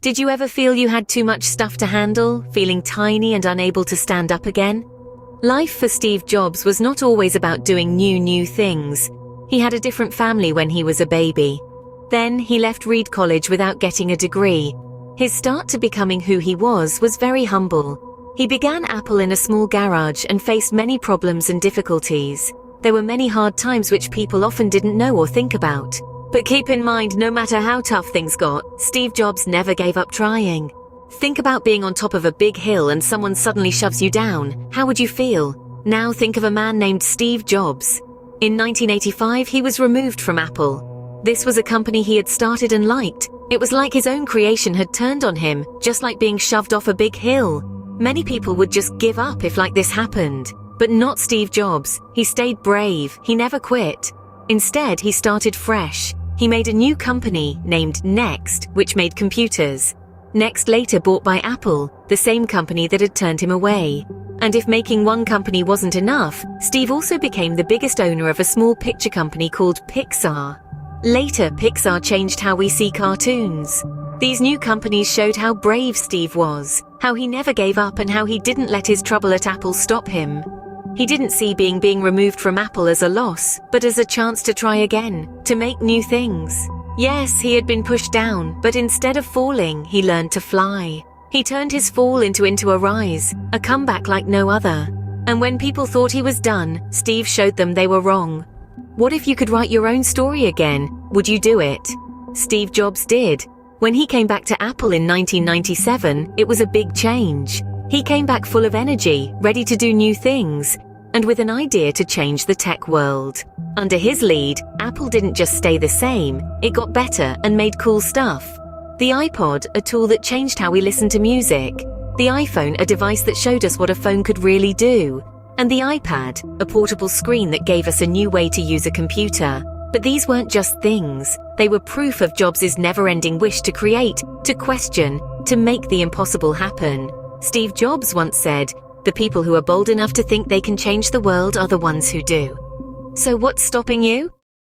Did you ever feel you had too much stuff to handle, feeling tiny and unable to stand up again? Life for Steve Jobs was not always about doing new things. He had a different family when he was a baby. Then he left Reed College without getting a degree. His start to becoming who he was very humble. He began Apple in a small garage and faced many problems and difficulties. There were many hard times which people often didn't know or think about. But keep in mind, no matter how tough things got, Steve Jobs never gave up trying. Think about being on top of a big hill and someone suddenly shoves you down. How would you feel? Now think of a man named Steve Jobs. In 1985, he was removed from Apple. This was a company he had started and liked. It was like his own creation had turned on him, just like being shoved off a big hill. Many people would just give up if like this happened. But not Steve Jobs. He stayed brave. He never quit. Instead, he started fresh. He made a new company named Next, which made computers. Next later bought by Apple, the same company that had turned him away. And if making one company wasn't enough, Steve also became the biggest owner of a small picture company called Pixar. Later, Pixar changed how we see cartoons. These new companies showed how brave Steve was, how he never gave up and how he didn't let his trouble at Apple stop him. He didn't see being removed from Apple as a loss, but as a chance to try again, to make new things. Yes, he had been pushed down, but instead of falling, he learned to fly. He turned his fall into a rise, a comeback like no other. And when people thought he was done, Steve showed them they were wrong. What if you could write your own story again? Would you do it? Steve Jobs did. When he came back to Apple in 1997, it was a big change. He came back full of energy, ready to do new things, and with an idea to change the tech world. Under his lead, Apple didn't just stay the same, it got better and made cool stuff. The iPod, a tool that changed how we listen to music. The iPhone, a device that showed us what a phone could really do. And the iPad, a portable screen that gave us a new way to use a computer. But these weren't just things. They were proof of Jobs' never-ending wish to create, to question, to make the impossible happen. Steve Jobs once said, "The people who are bold enough to think they can change the world are the ones who do." So what's stopping you?